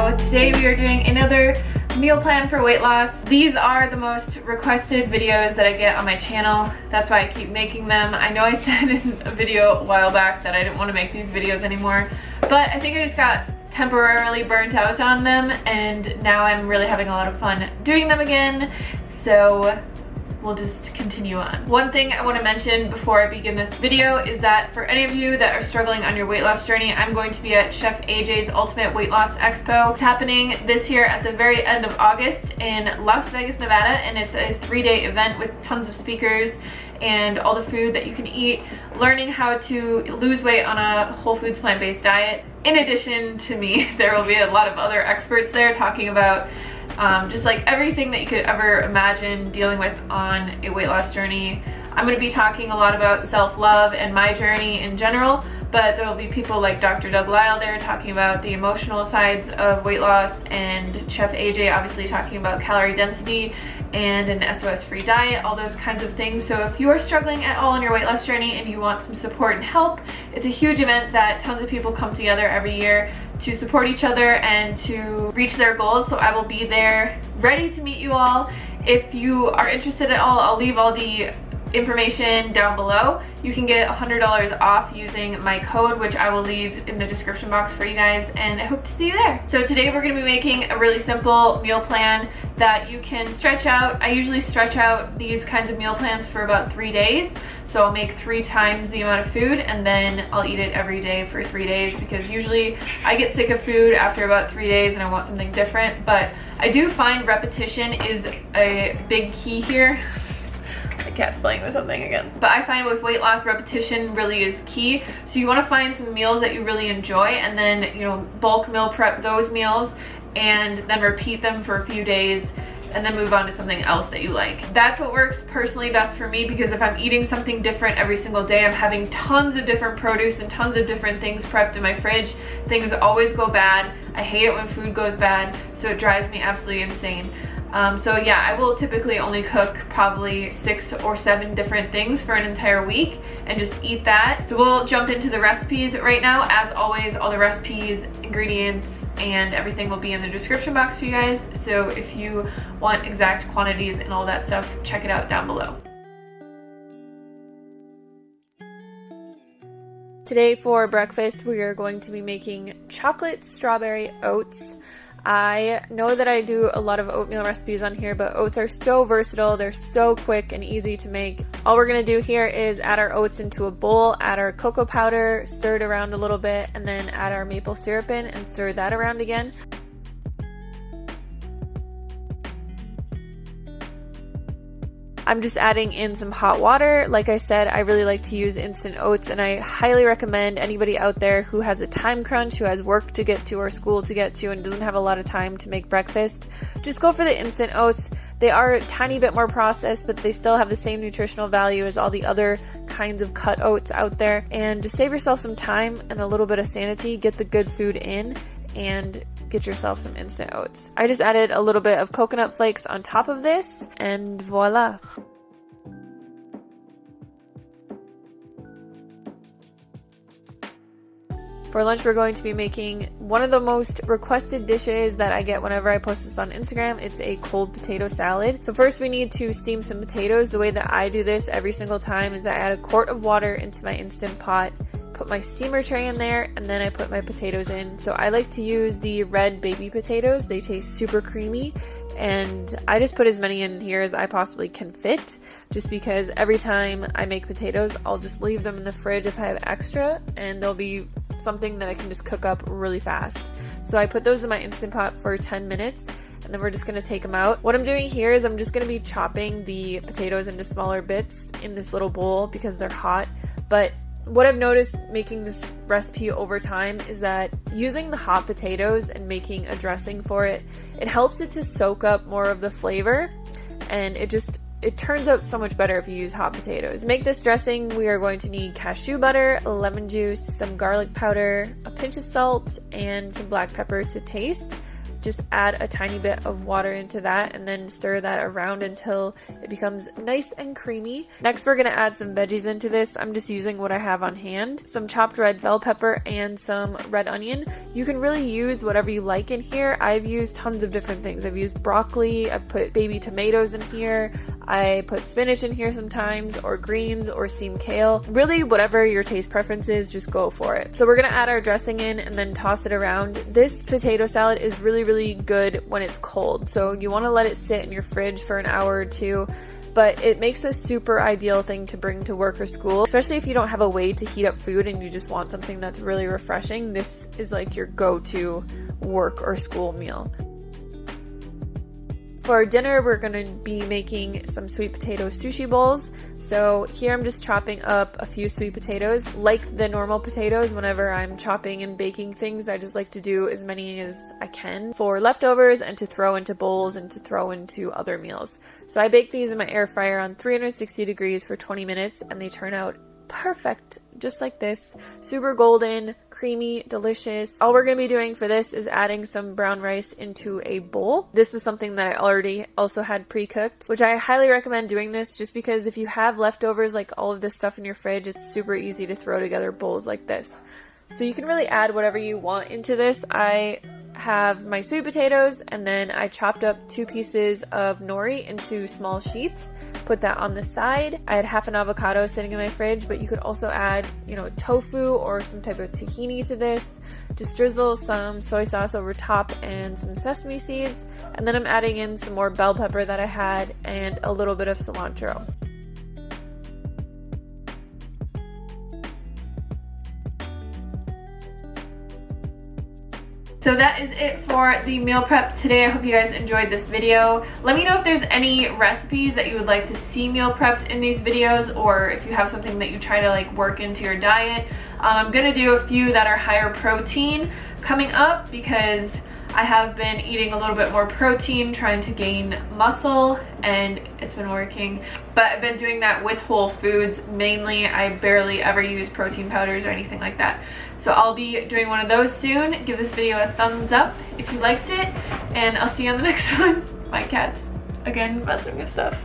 So today we are doing another meal plan for weight loss. These are the most requested videos that I get on my channel. That's why I keep making them. I know I said in a video a while back that I didn't want to make these videos anymore, but I think I just got temporarily burnt out on them, and now I'm really having a lot of fun doing them again. So we'll just continue on. One thing I want to mention before I begin this video is that for any of you that are struggling on your weight loss journey, I'm going to be at Chef AJ's Ultimate Weight Loss Expo. It's happening this year at the very end of August in Las Vegas, Nevada, and it's a 3-day event with tons of speakers and all the food that you can eat, learning how to lose weight on a whole foods plant-based diet. In addition to me, there will be a lot of other experts there talking about just like everything that you could ever imagine dealing with on a weight loss journey. I'm going to be talking a lot about self-love and my journey in general, but there will be people like Dr. Doug Lisle there talking about the emotional sides of weight loss, and Chef AJ obviously talking about calorie density and an SOS-free diet, all those kinds of things. So if you are struggling at all on your weight loss journey and you want some support and help, it's a huge event that tons of people come together every year to support each other and to reach their goals. So I will be there ready to meet you all. If you are interested at all, I'll leave all the information down below. You can get $100 off using my code, which I will leave in the description box for you guys, and I hope to see you there. So today we're going to be making a really simple meal plan that you can stretch out. I usually stretch out these kinds of meal plans for about 3 days. So I'll make 3 times the amount of food, and then I'll eat it every day for 3 days, because usually I get sick of food after about 3 days and I want something different. But I do find repetition is a big key here. The cat's playing with something again. But I find with weight loss, repetition really is key. So you want to find some meals that you really enjoy, and then, you know, bulk meal prep those meals and then repeat them for a few days and then move on to something else that you like. That's what works personally best for me, because if I'm eating something different every single day, I'm having tons of different produce and tons of different things prepped in my fridge. Things always go bad. I hate it when food goes bad, so it drives me absolutely insane. So yeah, I will typically only cook probably 6 or 7 different things for an entire week and just eat that. So we'll jump into the recipes right now. As always, all the recipes, ingredients, and everything will be in the description box for you guys. So if you want exact quantities and all that stuff, check it out down below. Today for breakfast, we are going to be making chocolate strawberry oats. I know that I do a lot of oatmeal recipes on here, but oats are so versatile. They're so quick and easy to make. All we're going to do here is add our oats into a bowl, add our cocoa powder, stir it around a little bit, and then add our maple syrup in and stir that around again. I'm just adding in some hot water. Like I said, I really like to use instant oats, and I highly recommend anybody out there who has a time crunch, who has work to get to or school to get to and doesn't have a lot of time to make breakfast, just go for the instant oats. They are a tiny bit more processed, but they still have the same nutritional value as all the other kinds of cut oats out there. And just save yourself some time and a little bit of sanity. Get the good food in and get yourself some instant oats. I just added a little bit of coconut flakes on top of this, and voila. For lunch, we're going to be making one of the most requested dishes that I get whenever I post this on Instagram. It's a cold potato salad. So first we need to steam some potatoes. The way that I do this every single time is I add a quart of water into my Instant Pot, put my steamer tray in there, and then I put my potatoes in. So I like to use the red baby potatoes. They taste super creamy, and I just put as many in here as I possibly can fit, just because every time I make potatoes, I'll just leave them in the fridge if I have extra, and they'll be something that I can just cook up really fast. So I put those in my Instant Pot for 10 minutes, and then we're just going to take them out. What I'm doing here is I'm just going to be chopping the potatoes into smaller bits in this little bowl because they're hot. But what I've noticed making this recipe over time is that using the hot potatoes and making a dressing for it, it helps it to soak up more of the flavor, and it turns out so much better if you use hot potatoes. To make this dressing, we are going to need cashew butter, lemon juice, some garlic powder, a pinch of salt, and some black pepper to taste. just add a tiny bit of water into that and then stir that around until it becomes nice and creamy. Next, we're gonna add some veggies into this. I'm just using what I have on hand. Some chopped red bell pepper and some red onion. You can really use whatever you like in here. I've used tons of different things. I've used broccoli, I've put baby tomatoes in here, I put spinach in here sometimes, or greens, or steamed kale. Really, whatever your taste preference is, just go for it. So we're gonna add our dressing in and then toss it around. This potato salad is really good when it's cold. So you wanna let it sit in your fridge for an hour or two, but it makes a super ideal thing to bring to work or school, especially if you don't have a way to heat up food and you just want something that's really refreshing. This is like your go-to work or school meal. For dinner, we're going to be making some sweet potato sushi bowls. So here I'm just chopping up a few sweet potatoes. Like the normal potatoes, whenever I'm chopping and baking things, I just like to do as many as I can for leftovers and to throw into bowls and to throw into other meals. So I bake these in my air fryer on 360 degrees for 20 minutes and they turn out perfect, just like this. Super golden, creamy, delicious. All we're going to be doing for this is adding some brown rice into a bowl. This was something that I already also had pre-cooked, which I highly recommend doing this just because if you have leftovers, like all of this stuff in your fridge, it's super easy to throw together bowls like this. So you can really add whatever you want into this. I have my sweet potatoes and then I chopped up 2 pieces of nori into small sheets, put that on the side. I had half an avocado sitting in my fridge, but you could also add, tofu or some type of tahini to this. Just drizzle some soy sauce over top and some sesame seeds, and then I'm adding in some more bell pepper that I had and a little bit of cilantro. So that is it for the meal prep today. I hope you guys enjoyed this video. Let me know if there's any recipes that you would like to see meal prepped in these videos, or if you have something that you try to work into your diet. I'm gonna do a few that are higher protein coming up because I have been eating a little bit more protein, trying to gain muscle, and it's been working. But I've been doing that with whole foods mainly. I barely ever use protein powders or anything like that. So I'll be doing one of those soon. Give this video a thumbs up if you liked it, and I'll see you on the next one. My cat's again messing with stuff.